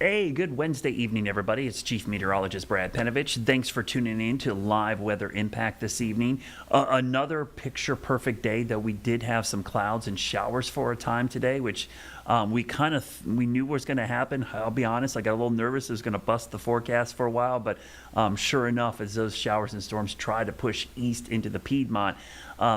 Hey, good Wednesday evening, everybody. It's Chief Meteorologist Brad Penovich. Thanks for tuning in to Live Weather Impact this evening. Another picture-perfect day, though we did have some clouds and showers for a time today, which we knew was going to happen. I'll be honest, I got a little nervous it was going to bust the forecast for a while, but sure enough, as those showers and storms try to push east into the Piedmont,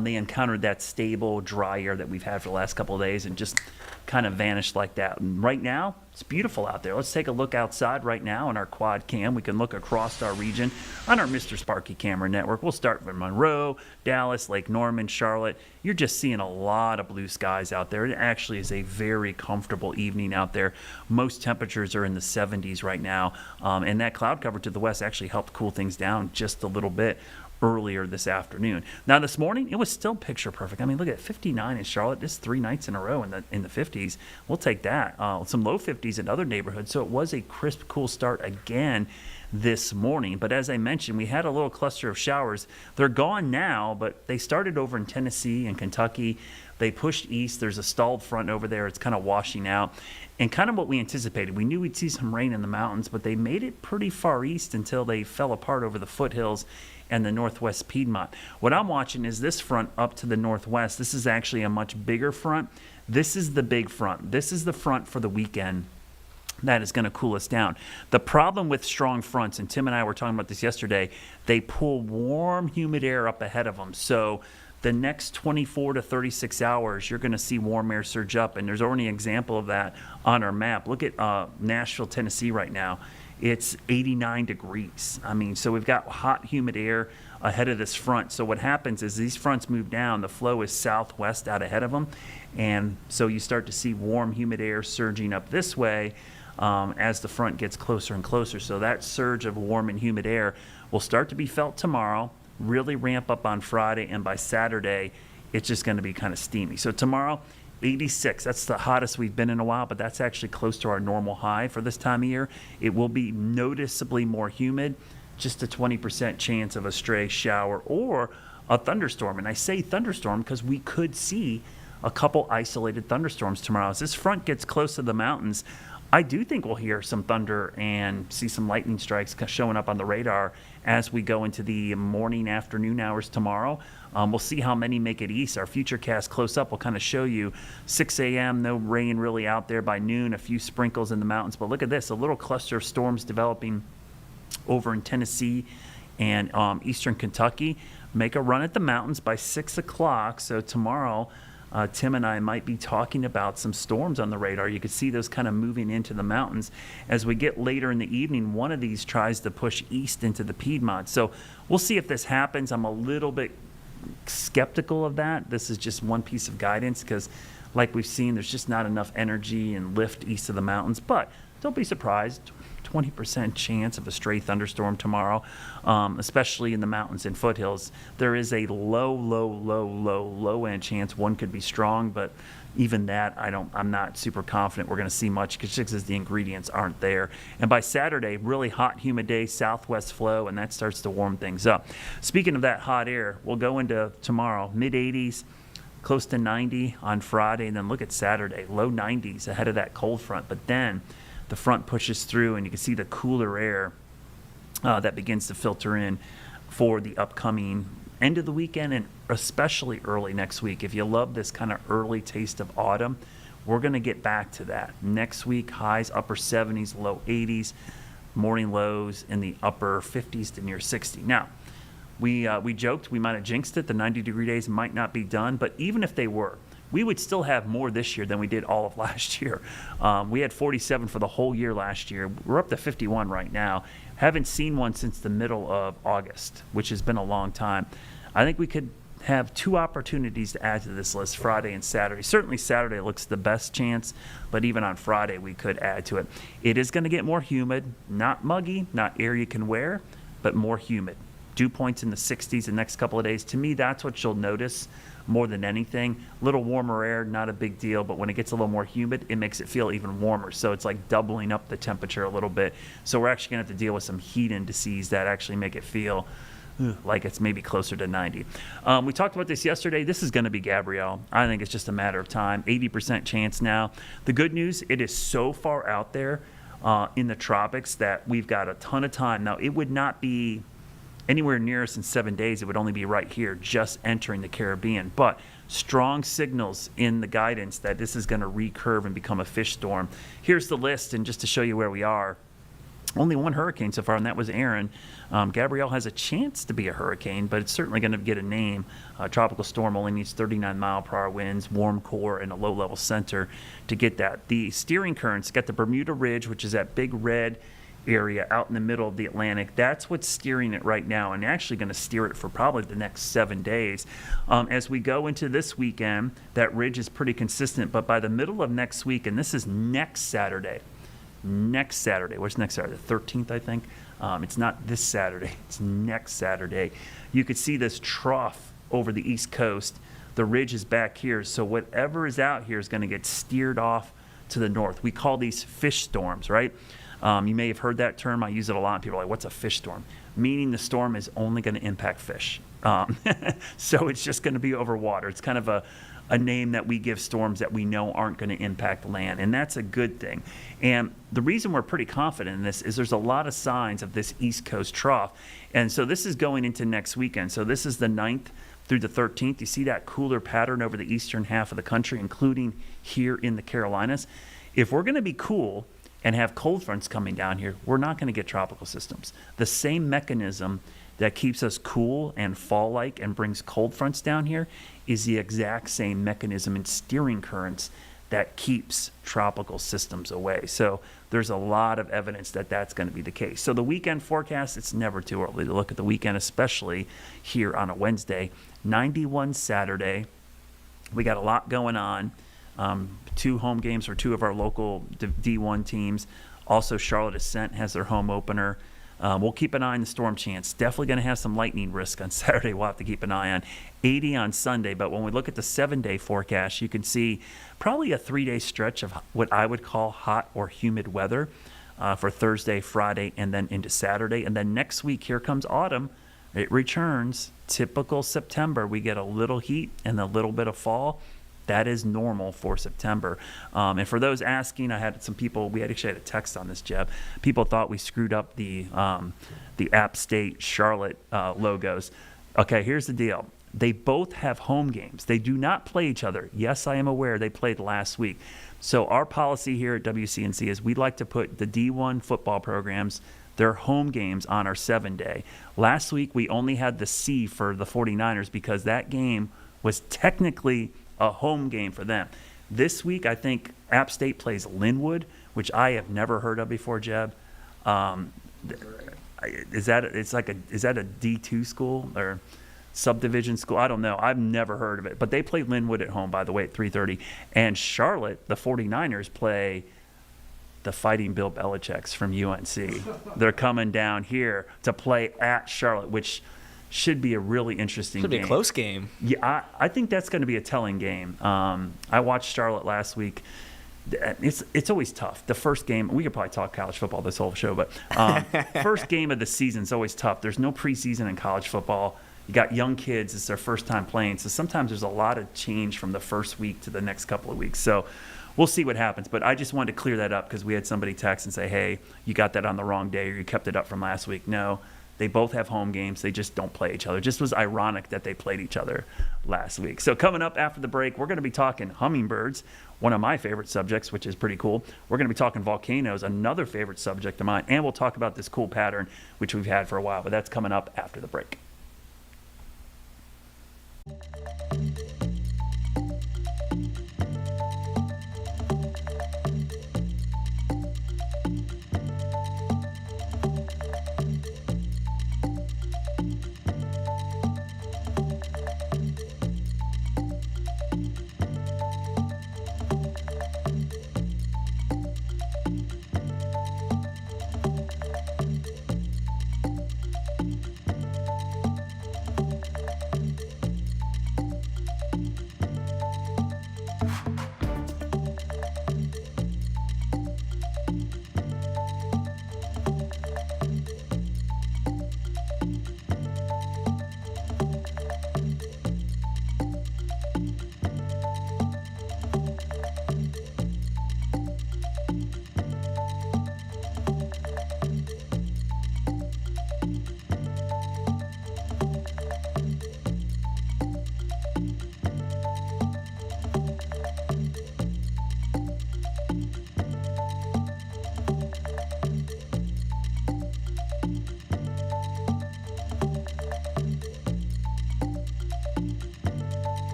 they encountered that stable, dry air that we've had for the last couple of days and just kind of vanished like that. And right now, it's beautiful out there. Let's take a look outside right now on our quad cam. We can look across our region on our Mr. Sparky camera network. We'll start with Monroe, Dallas, Lake Norman, Charlotte. You're just seeing a lot of blue skies out there. It actually is a very comfortable evening out there. Most temperatures are in the 70s right now, and that cloud cover to the west actually helped cool things down just a little bit earlier this afternoon. Now this morning it was still picture perfect. I mean, look at 59 in Charlotte. This 3 nights in a row in the 50s. We'll take that. Some low 50s in other neighborhoods. So it was a crisp, cool start again this morning. But as I mentioned, we had a little cluster of showers. They're gone now, but they started over in Tennessee and Kentucky. They pushed east. There's a stalled front over there. It's kind of washing out. And kind of what we anticipated. We knew we'd see some rain in the mountains, but they made it pretty far east until they fell apart over the foothills and the northwest Piedmont. What I'm watching is this front up to the northwest. This is actually a much bigger front. This is the big front. This is the front for the weekend that is going to cool us down. The problem with strong fronts, and Tim and I were talking about this yesterday, they pull warm, humid air up ahead of them. So the next 24 to 36 hours, you're going to see warm air surge up, and there's already an example of that on our map. Look at Nashville, Tennessee right now. It's 89 degrees. I mean, so we've got hot, humid air ahead of this front. So what happens is these fronts move down. The flow is southwest out ahead of them, and so you start to see warm, humid air surging up this way as the front gets closer and closer. So that surge of warm and humid air will start to be felt tomorrow, really ramp up on Friday, and by Saturday, it's just going to be kind of steamy. So tomorrow, 86. That's the hottest we've been in a while, but that's actually close to our normal high for this time of year. It will be noticeably more humid, just a 20% chance of a stray shower or a thunderstorm. And I say thunderstorm because we could see a couple isolated thunderstorms tomorrow. As this front gets close to the mountains, I do think we'll hear some thunder and see some lightning strikes showing up on the radar as we go into the morning, afternoon hours tomorrow. We'll see how many make it east. Our future cast close up will kind of show you 6 a.m., no rain really out there by noon, a few sprinkles in the mountains. But look at this, a little cluster of storms developing over in Tennessee and eastern Kentucky. Make a run at the mountains by 6 o'clock. So tomorrow, Tim and I might be talking about some storms on the radar. You could see those kind of moving into the mountains. As we get later in the evening, one of these tries to push east into the Piedmont. So we'll see if this happens. I'm a little bit skeptical of that. This is just one piece of guidance because, like we've seen, there's just not enough energy and lift east of the mountains. But don't be surprised. 20% chance of a stray thunderstorm tomorrow, especially in the mountains and foothills. There is a low end chance one could be strong, but even that, I'm not super confident we're going to see much because the ingredients aren't there. And by Saturday, really hot, humid day, southwest flow, and that starts to warm things up. Speaking of that hot air, we'll go into tomorrow, mid-80s, close to 90 on Friday, and then look at Saturday, low 90s ahead of that cold front. But then the front pushes through, and you can see the cooler air that begins to filter in for the upcoming end of the weekend and especially early next week. If you love this kind of early taste of autumn, we're going to get back to that. Next week, highs upper 70s, low 80s, morning lows in the upper 50s to near 60. Now, we joked we might have jinxed it. The 90-degree days might not be done, but even if they were, we would still have more this year than we did all of last year. We had 47 for the whole year last year. We're up to 51 right now. Haven't seen one since the middle of August, which has been a long time. I think we could have 2 opportunities to add to this list, Friday and Saturday. Certainly Saturday looks the best chance, but even on Friday we could add to it. It is going to get more humid, not muggy, not air you can wear, but more humid. Dew points in the 60s the next couple of days. To me, that's what you'll notice more than anything. A little warmer air, not a big deal, but when it gets a little more humid, it makes it feel even warmer. So it's like doubling up the temperature a little bit. So we're actually going to have to deal with some heat indices that actually make it feel like it's maybe closer to 90. We talked about this yesterday. This is going to be Gabrielle. I think it's just a matter of time. 80% chance now. The good news, it is so far out there. in the tropics that we've got a ton of time. Now, it would not be anywhere near us in 7 days. It would only be right here, just entering the Caribbean. But strong signals in the guidance that this is going to recurve and become a fish storm. Here's the list, and just to show you where we are. Only one hurricane so far, and that was Aaron. Gabrielle has a chance to be a hurricane, but it's certainly going to get a name. Tropical storm only needs 39-mile-per-hour winds, warm core, and a low-level center to get that. The steering currents got the Bermuda Ridge, which is that big red area out in the middle of the Atlantic. That's what's steering it right now, and actually going to steer it for probably the next 7 days. As we go into this weekend, that ridge is pretty consistent, but by the middle of next week, and this is next Saturday, what's next Saturday? The 13th, I think. It's not this Saturday. It's next Saturday. You could see this trough over the East Coast. The ridge is back here, so whatever is out here is going to get steered off to the north. We call these fish storms, right? You may have heard that term. I use it a lot. People are like, what's a fish storm? Meaning the storm is only going to impact fish. So it's just going to be over water. It's kind of a name that we give storms that we know aren't going to impact land, and that's a good thing. And the reason we're pretty confident in this is there's a lot of signs of this East Coast trough, and so this is going into next weekend. So this is the 9th through the 13th. You see that cooler pattern over the eastern half of the country, including here in the Carolinas. If we're going to be cool and have cold fronts coming down here, we're not going to get tropical systems. The same mechanism that keeps us cool and fall-like and brings cold fronts down here is the exact same mechanism in steering currents that keeps tropical systems away. So there's a lot of evidence that that's going to be the case. So the weekend forecast, it's never too early to look at the weekend, especially here on a Wednesday. 91 Saturday. We got a lot going on. 2 home games for 2 of our local D1 teams. Also, Charlotte Sept has their home opener. We'll keep an eye on the storm chance. Definitely going to have some lightning risk on Saturday. We'll have to keep an eye on 80 on Sunday. But when we look at the 7-day forecast, you can see probably a 3-day stretch of what I would call hot or humid weather for Thursday, Friday, and then into Saturday. And then next week, here comes autumn. It returns. Typical September. We get a little heat and a little bit of fall. That is normal for September. And for those asking, I had some people, we actually had a text on this, Jeb. People thought we screwed up the App State Charlotte logos. Okay, here's the deal. They both have home games. They do not play each other. Yes, I am aware they played last week. So our policy here at WCNC is we'd like to put the D1 football programs, their home games, on our 7-day. Last week, we only had the C for the 49ers because that game was technically a home game for them. This week, I think App State plays Linwood, which I have never heard of before, Jeb. Is that a D2 school or subdivision school? I don't know. I've never heard of it. But they play Linwood at home, by the way, at 3:30. And Charlotte, the 49ers, play the Fighting Bill Belichick's from UNC. They're coming down here to play at Charlotte, which should be a really interesting game. Should be a close game. Yeah, I think that's going to be a telling game. I watched Charlotte last week. It's always tough. The first game, we could probably talk college football this whole show, but first game of the season is always tough. There's no preseason in college football. You got young kids. It's their first time playing. So sometimes there's a lot of change from the first week to the next couple of weeks. So we'll see what happens. But I just wanted to clear that up because we had somebody text and say, hey, you got that on the wrong day or you kept it up from last week. No. They both have home games. They just don't play each other. It just was ironic that they played each other last week. So coming up after the break, we're going to be talking hummingbirds, one of my favorite subjects, which is pretty cool. We're going to be talking volcanoes, another favorite subject of mine, and we'll talk about this cool pattern, which we've had for a while. But that's coming up after the break.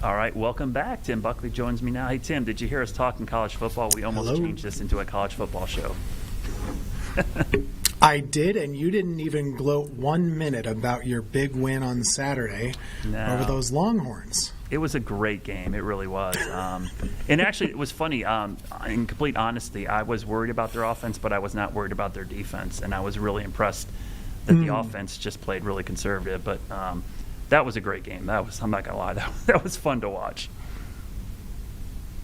All right, welcome back. Tim Buckley joins me now. Hey, Tim, did you hear us talking college football? We almost changed this into a college football show. I did, and you didn't even gloat 1 minute about your big win on Saturday over those Longhorns. It was a great game. It really was. And actually, it was funny. In complete honesty, I was worried about their offense, but I was not worried about their defense. And I was really impressed that the offense just played really conservative. But that was a great game. I'm not going to lie. That was fun to watch.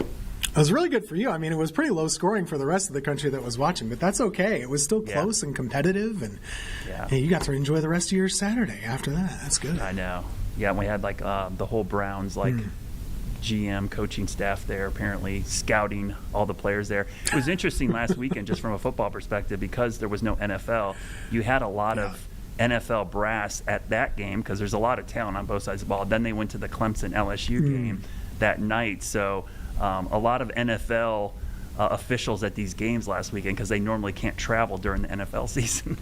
It was really good for you. I mean, it was pretty low scoring for the rest of the country that was watching, but that's okay. It was still close and competitive, and hey, you got to enjoy the rest of your Saturday after that. That's good. I know. Yeah, and we had the whole Browns GM coaching staff there, apparently scouting all the players there. It was interesting last weekend, just from a football perspective, because there was no NFL. You had a lot of NFL brass at that game because there's a lot of talent on both sides of the ball. Then they went to the Clemson LSU game that night, so. A lot of NFL officials at these games last weekend because they normally can't travel during the NFL season.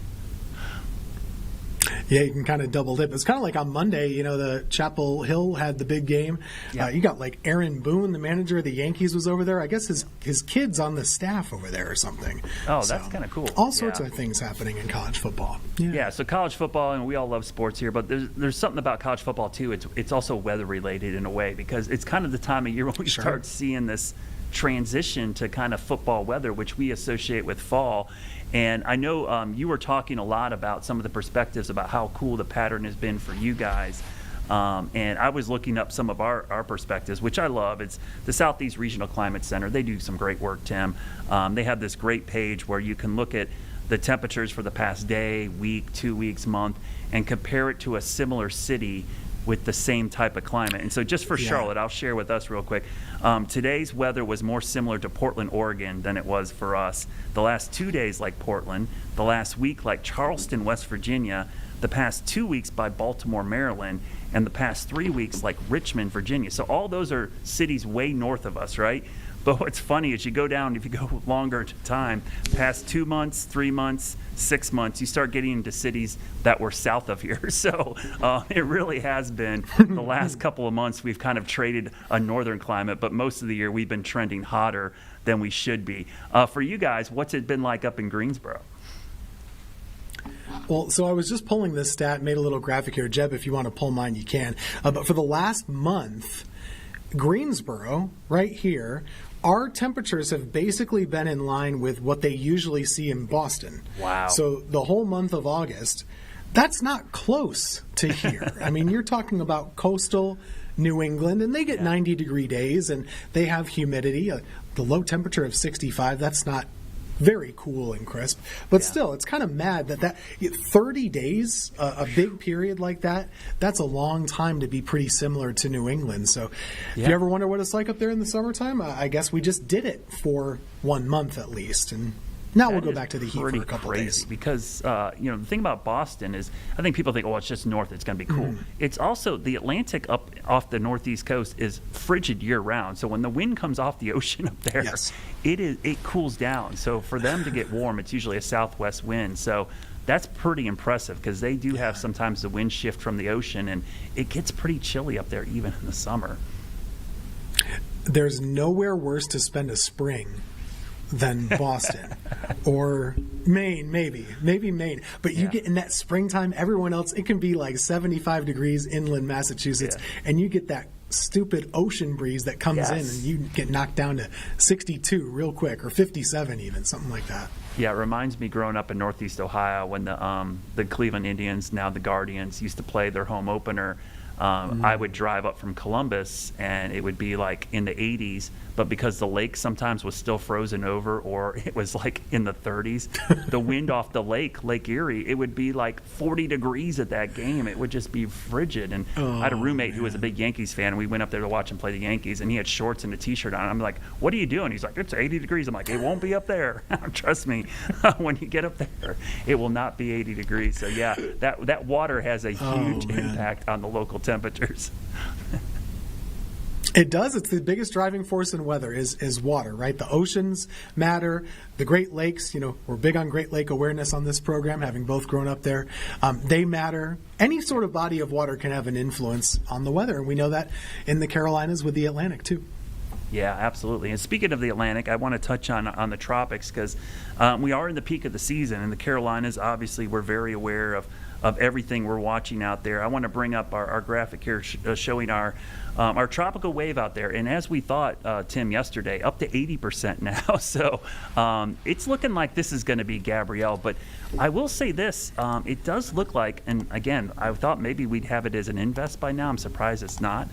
Yeah, you can kind of double dip. It's kind of like on Monday, the Chapel Hill had the big game. Yeah. You got like Aaron Boone, the manager of the Yankees, was over there. I guess his kid's on the staff over there or something. Oh, that's kind of cool. All sorts of things happening in college football. Yeah, so college football, and we all love sports here, but there's something about college football too. It's also weather related in a way because it's kind of the time of year when we start seeing this transition to kind of football weather, which we associate with fall. And I know you were talking a lot about some of the perspectives about how cool the pattern has been for you guys. And I was looking up some of our perspectives, which I love. It's the Southeast Regional Climate Center. They do some great work, Tim. They have this great page where you can look at the temperatures for the past day, week, 2 weeks, month, and compare it to a similar city with the same type of climate. And so just for Charlotte, I'll share with us real quick. Today's weather was more similar to Portland, Oregon than it was for us. The last 2 days like Portland, the last week like Charleston, West Virginia, the past 2 weeks by Baltimore, Maryland, and the past 3 weeks like Richmond, Virginia. So all those are cities way north of us, right? But what's funny is you go down, if you go longer time, past 2 months, 3 months, 6 months, you start getting into cities that were south of here. So it really has been the last couple of months we've kind of traded a northern climate, but most of the year we've been trending hotter than we should be. For you guys, what's it been like up in Greensboro? Well, so I was just pulling this stat, made a little graphic here. Jeb, if you want to pull mine, you can. But for the last month, Greensboro, right here, our temperatures have basically been in line with what they usually see in Boston. Wow. So the whole month of August, that's not close to here. I mean, you're talking about coastal New England, and they get 90-degree days, and they have humidity. The low temperature of 65, that's not very cool and crisp. But still, it's kind of mad that 30 days, a big period like that, that's a long time to be pretty similar to New England. So if you ever wonder what it's like up there in the summertime, I guess we just did it for 1 month at least. And now we'll go back to the heat for a couple days. Because, the thing about Boston is I think people think, it's just north, it's going to be cool. It's also the Atlantic up off the northeast coast is frigid year-round. So when the wind comes off the ocean up there, it cools down. So for them to get warm, it's usually a southwest wind. So that's pretty impressive because they do have sometimes the wind shift from the ocean, and it gets pretty chilly up there even in the summer. There's nowhere worse to spend a spring than Boston or Maine, maybe Maine. But you get in that springtime, everyone else, it can be like 75 degrees inland Massachusetts, and you get that stupid ocean breeze that comes in and you get knocked down to 62 real quick, or 57 even, something like that. Yeah, it reminds me growing up in Northeast Ohio when the Cleveland Indians, now the Guardians, used to play their home opener. I would drive up from Columbus, and it would be like in the 80s, but because the lake sometimes was still frozen over, or it was like in the 30s, the wind off the Lake Erie, it would be like 40 degrees at that game. It would just be frigid. And I had a roommate who was a big Yankees fan, and we went up there to watch him play the Yankees, and he had shorts and a T-shirt on. I'm like, what are you doing? He's like, it's 80 degrees. I'm like, it won't be up there. Trust me, when you get up there, it will not be 80 degrees. So yeah, that water has a huge impact on the local temperatures. It does. It's the biggest driving force in weather is water, right? The oceans matter. The Great Lakes, we're big on Great Lake awareness on this program, having both grown up there. They matter. Any sort of body of water can have an influence on the weather, and we know that in the Carolinas with the Atlantic, too. Yeah, absolutely. And speaking of the Atlantic, I want to touch on the tropics because we are in the peak of the season, and the Carolinas, obviously, we're very aware of everything we're watching out there. I want to bring up our graphic here showing our tropical wave out there. And as we thought, Tim, yesterday, up to 80% now. So it's looking like this is going to be Gabrielle. But I will say this, it does look like, and again, I thought maybe we'd have it as an invest by now. I'm surprised it's not,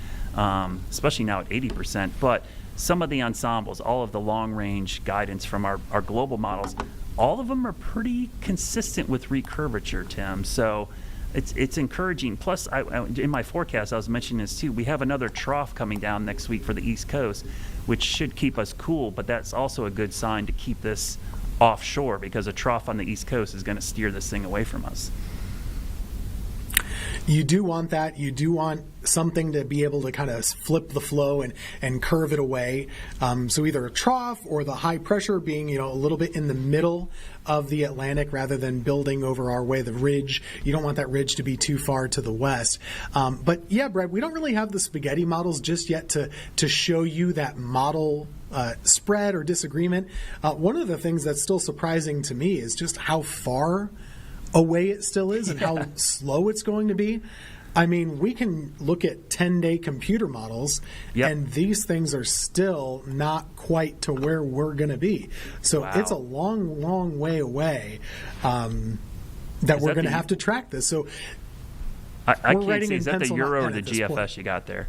especially now at 80%. But some of the ensembles, all of the long-range guidance from our global models, all of them are pretty consistent with recurvature, Tim. So it's encouraging. Plus, in my forecast, I was mentioning this too. We have another trough coming down next week for the East Coast, which should keep us cool. But that's also a good sign to keep this offshore because a trough on the East Coast is going to steer this thing away from us. You do want that. You do want something to be able to kind of flip the flow and curve it away. So either a trough or the high pressure being, a little bit in the middle of the Atlantic rather than building over our way, the ridge. You don't want that ridge to be too far to the west. But yeah, Brad, we don't really have the spaghetti models just yet to show you that model spread or disagreement. One of the things that's still surprising to me is just how far away it still is and how slow it's going to be. I mean, we can look at 10-day computer models, and these things are still not quite to where we're going to be. So it's a long, long way away that we're going to have to track this. So I can't see. Is that the Euro or the GFS you got there?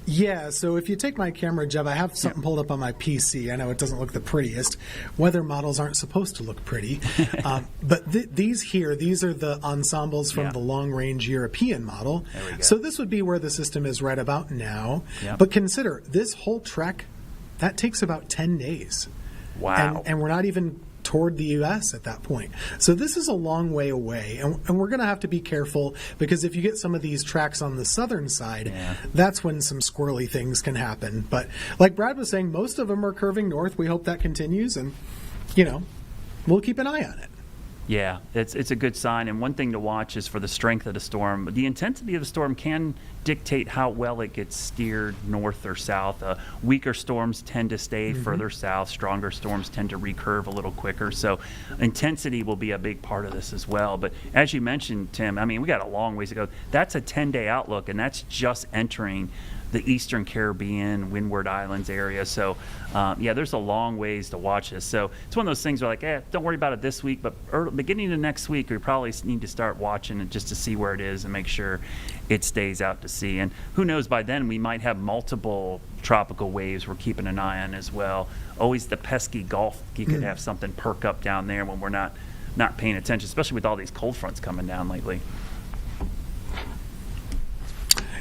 Yeah, so if you take my camera, Jeb, I have something pulled up on my PC. I know it doesn't look the prettiest. Weather models aren't supposed to look pretty. But these are the ensembles from the long-range European model. There we go. So this would be where the system is right about now. Yep. But consider, this whole trek, that takes about 10 days. Wow. And we're not even toward the U.S. at that point. So this is a long way away, and we're going to have to be careful because if you get some of these tracks on the southern side, that's when some squirrely things can happen. But like Brad was saying, most of them are curving north. We hope that continues, and, we'll keep an eye on it. Yeah, it's a good sign. And one thing to watch is for the strength of the storm. The intensity of the storm can dictate how well it gets steered north or south. Weaker storms tend to stay further south. Stronger storms tend to recurve a little quicker. So intensity will be a big part of this as well. But as you mentioned, Tim, I mean, we got a long ways to go. That's a 10-day outlook, and that's just entering the Eastern Caribbean, Windward Islands area. So, there's a long ways to watch this. So it's one of those things where don't worry about it this week, but beginning of next week, we probably need to start watching it just to see where it is and make sure it stays out to sea. And who knows, by then we might have multiple tropical waves we're keeping an eye on as well. Always the pesky Gulf, you could have something perk up down there when we're not paying attention, especially with all these cold fronts coming down lately.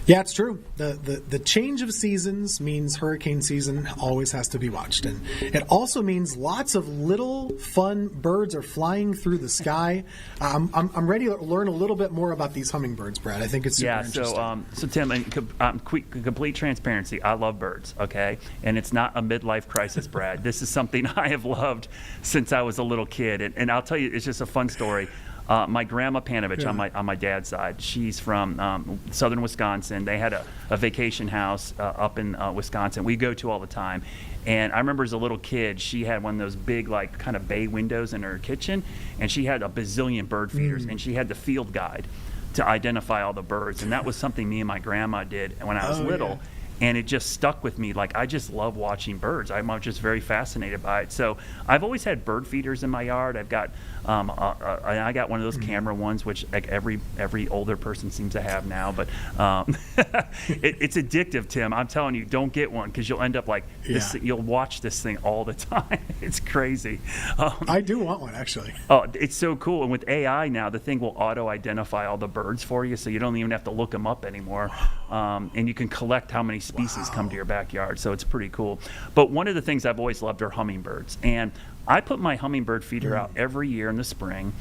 Yeah, it's true. The change of seasons means hurricane season always has to be watched. And it also means lots of little fun birds are flying through the sky. I'm ready to learn a little bit more about these hummingbirds, Brad. I think it's super interesting. So Tim, complete transparency, I love birds, okay? And it's not a midlife crisis, Brad. This is something I have loved since I was a little kid. And I'll tell you, it's just a fun story. My grandma Panovich on my dad's side, she's from southern Wisconsin. They had a vacation house up in Wisconsin we go to all the time. And I remember as a little kid, she had one of those big, kind of bay windows in her kitchen, and she had a bazillion bird feeders, and she had the field guide to identify all the birds. And that was something me and my grandma did when I was little. Yeah. And it just stuck with me. I just love watching birds. I'm just very fascinated by it. So I've always had bird feeders in my yard. I've got, I got one of those camera ones, which every older person seems to have now. But it's addictive, Tim. I'm telling you, don't get one because you'll end up this. You'll watch this thing all the time. It's crazy. I do want one, actually. Oh, it's so cool. And with AI now, the thing will auto-identify all the birds for you, so you don't even have to look them up anymore. And you can collect how many species come to your backyard, so it's pretty cool. But one of the things I've always loved are hummingbirds, and I put my hummingbird feeder out every year in the spring,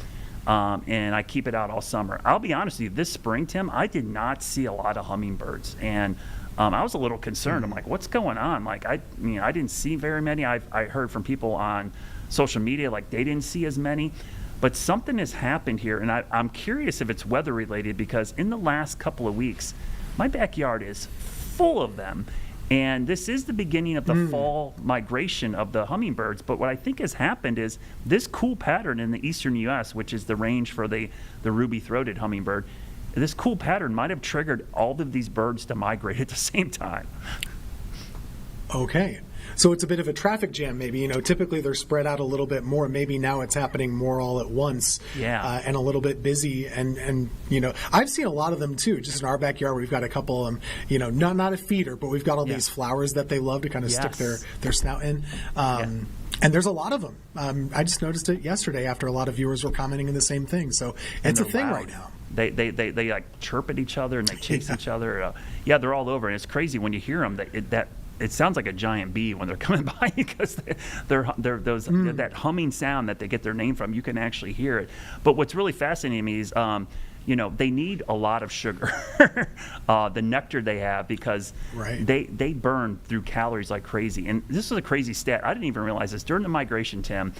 and I keep it out all summer. I'll be honest with you, this spring, Tim, I did not see a lot of hummingbirds, and I was a little concerned. I'm like, what's going on? Like, I didn't see very many. I heard from people on social media, like they didn't see as many. But something has happened here, and I'm curious if it's weather related, because in the last couple of weeks, my backyard is full of them. And this is the beginning of the fall migration of the hummingbirds. But what I think has happened is this cool pattern in the eastern U.S., which is the range for the ruby-throated hummingbird, this cool pattern might have triggered all of these birds to migrate at the same time. Okay. So it's a bit of a traffic jam, maybe. Typically they're spread out a little bit more. Maybe now it's happening more all at once. Yeah. And a little bit busy. And I've seen a lot of them too. Just in our backyard, we've got a couple of them, not a feeder, but we've got all these flowers that they love to kind of stick their snout in. And there's a lot of them. I just noticed it yesterday after a lot of viewers were commenting on the same thing. So it's a thing loud right now. They like chirp at each other and they chase each other. They're all over, and it's crazy when you hear them. It sounds like a giant bee when they're coming by, because they're that humming sound that they get their name from. You can actually hear it. But what's really fascinating to me is, they need a lot of sugar, the nectar they have, because they burn through calories like crazy. And this is a crazy stat. I didn't even realize this. During the migration, Tim,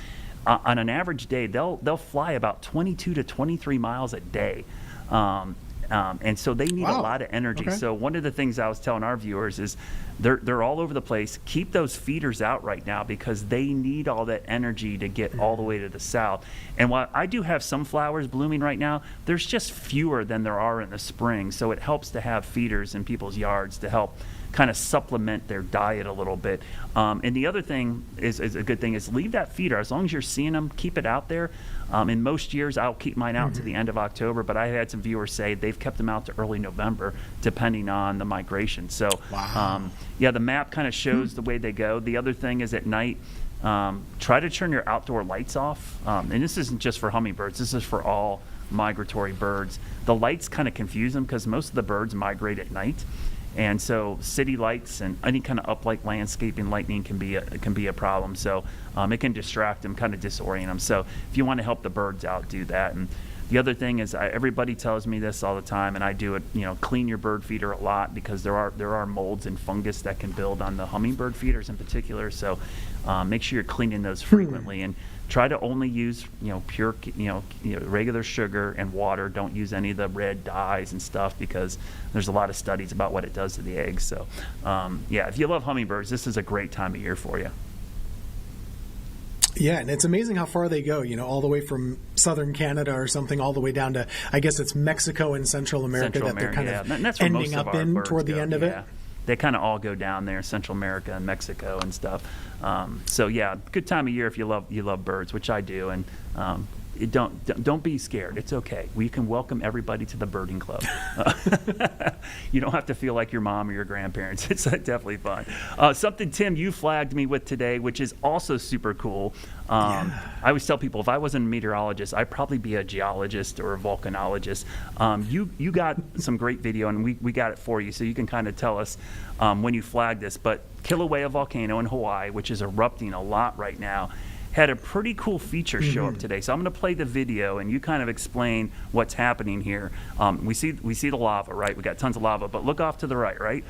on an average day, they'll fly about 22 to 23 miles a day. And so they need a lot of energy. Okay. So one of the things I was telling our viewers is they're all over the place. Keep those feeders out right now, because they need all that energy to get all the way to the south. And while I do have some flowers blooming right now, there's just fewer than there are in the spring. So it helps to have feeders in people's yards to help kind of supplement their diet a little bit. And the other thing is a good thing is leave that feeder. As long as you're seeing them, keep it out there. In most years, I'll keep mine out to the end of October, but I had some viewers say they've kept them out to early November, depending on the migration. So, the map kind of shows the way they go. The other thing is at night, try to turn your outdoor lights off. And this isn't just for hummingbirds. This is for all migratory birds. The lights kind of confuse them, because most of the birds migrate at night. And so city lights and any kind of uplight landscaping lighting can be a problem. So it can distract them, kind of disorient them. So if you want to help the birds out, do that. And the other thing is, everybody tells me this all the time, and I do it. Clean your bird feeder a lot, because there are molds and fungus that can build on the hummingbird feeders in particular. So make sure you're cleaning those frequently, and try to only use pure regular sugar and water. Don't use any of the red dyes and stuff, because there's a lot of studies about what it does to the eggs. So if you love hummingbirds, this is a great time of year for you. Yeah, and it's amazing how far they go, all the way from southern Canada or something, all the way down to, I guess it's Mexico and Central America they're kind of and that's where ending up in toward the end of it. They kind of all go down there, Central America and Mexico and stuff. Good time of year if you love birds, which I do. And don't be scared. It's okay. We can welcome everybody to the birding club. You don't have to feel like your mom or your grandparents. It's definitely fun. Something, Tim, you flagged me with today, which is also super cool. I always tell people, if I wasn't a meteorologist, I'd probably be a geologist or a volcanologist. You got some great video, and we got it for you, so you can kind of tell us when you flagged this. But Kilauea volcano in Hawaii, which is erupting a lot right now, had a pretty cool feature show up today. So I'm going to play the video, and you kind of explain what's happening here. We see the lava, right? We got tons of lava, but look off to the right?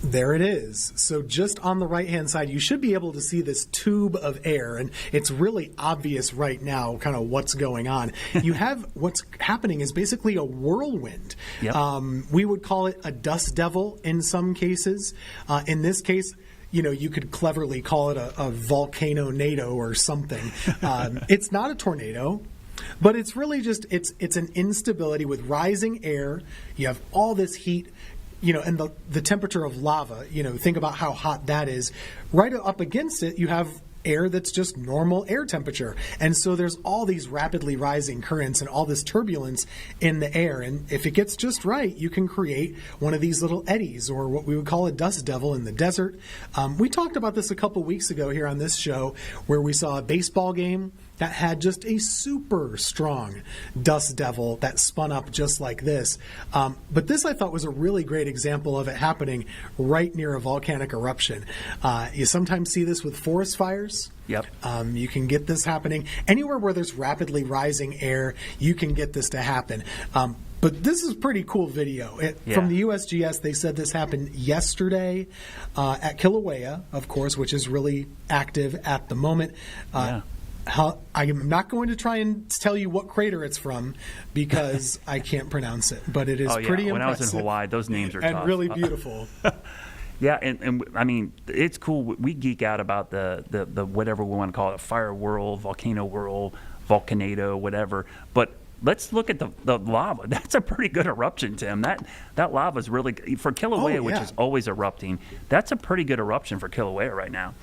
There it is. So just on the right-hand side, you should be able to see this tube of air, and it's really obvious right now kind of what's going on. You have what's happening is basically a whirlwind. Yep. We would call it a dust devil in some cases. In this case, you could cleverly call it a volcano-nado or something. It's not a tornado, but it's really just, it's an instability with rising air. You have all this heat, and the temperature of lava, think about how hot that is. Right up against it, you have air that's just normal air temperature. And so there's all these rapidly rising currents and all this turbulence in the air. And if it gets just right, you can create one of these little eddies, or what we would call a dust devil in the desert. We talked about this a couple weeks ago here on this show, where we saw a baseball game that had just a super strong dust devil that spun up just like this. But this, I thought, was a really great example of it happening right near a volcanic eruption. You sometimes see this with forest fires. Yep. You can get this happening anywhere where there's rapidly rising air. You can get this to happen. But this is pretty cool video. Yeah. From the USGS, they said this happened yesterday at Kilauea, of course, which is really active at the moment. I'm not going to try and tell you what crater it's from because I can't pronounce it, but it is pretty impressive. When I was in Hawaii, those names are and tough. really beautiful. Yeah, and I mean, it's cool. We geek out about the whatever we want to call it, fire whirl, volcano whirl, volcanado, whatever. But let's look at the lava. That's a pretty good eruption, Tim. That lava is really, for Kilauea, which is always erupting, that's a pretty good eruption for Kilauea right now.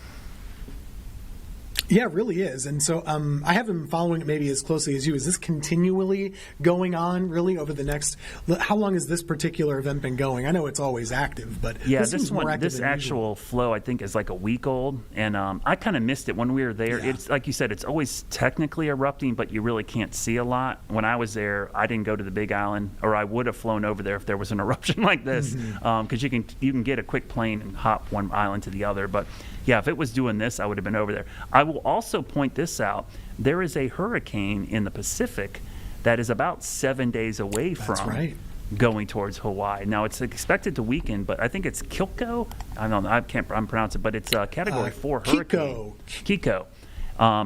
Yeah, it really is. And so I haven't been following it maybe as closely as you. Is this continually going on really over the next, how long has this particular event been going? I know it's always active, but this actual flow I think is like a week old, and I kind of missed it when we were there. It's like you said, it's always technically erupting, but you really can't see a lot. When I was there, I didn't go to the Big Island, or I would have flown over there if there was an eruption like this, because you can get a quick plane and hop one island to the other. But yeah, if it was doing this, I would have been over there. I will also point this out. There is a hurricane in the Pacific that is about 7 days away from going towards Hawaii. Now, it's expected to weaken, but I think it's Kilco. I don't know. I can't pronounce it, but it's a Category 4 hurricane. Kiko.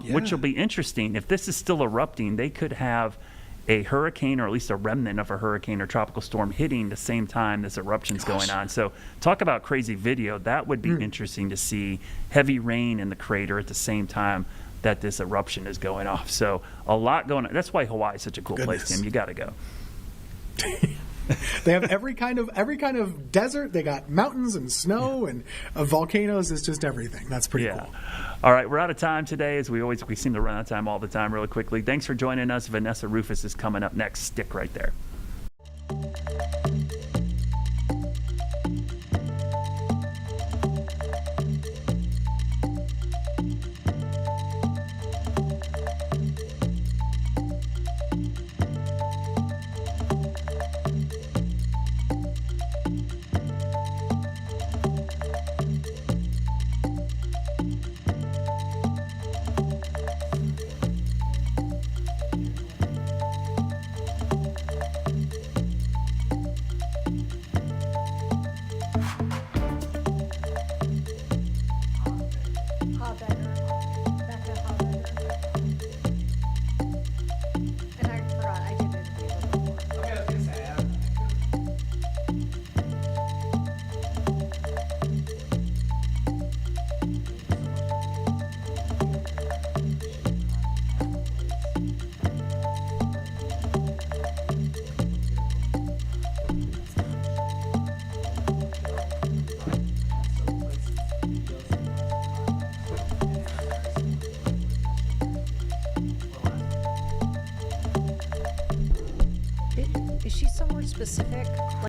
Which will be interesting. If this is still erupting, they could have a hurricane, or at least a remnant of a hurricane or tropical storm, hitting the same time this eruption's going on. So talk about crazy video. That would be interesting to see heavy rain in the crater at the same time that this eruption is going off. So a lot going on. That's why Hawaii is such a cool place, Tim. You got to go. They have every kind of desert. They got mountains and snow and volcanoes. It's just everything. That's pretty cool. All right, we're out of time today, as we seem to run out of time all the time really quickly. Thanks for joining us. Vanessa Rufus is coming up next. Stick right there. Is she somewhere specific?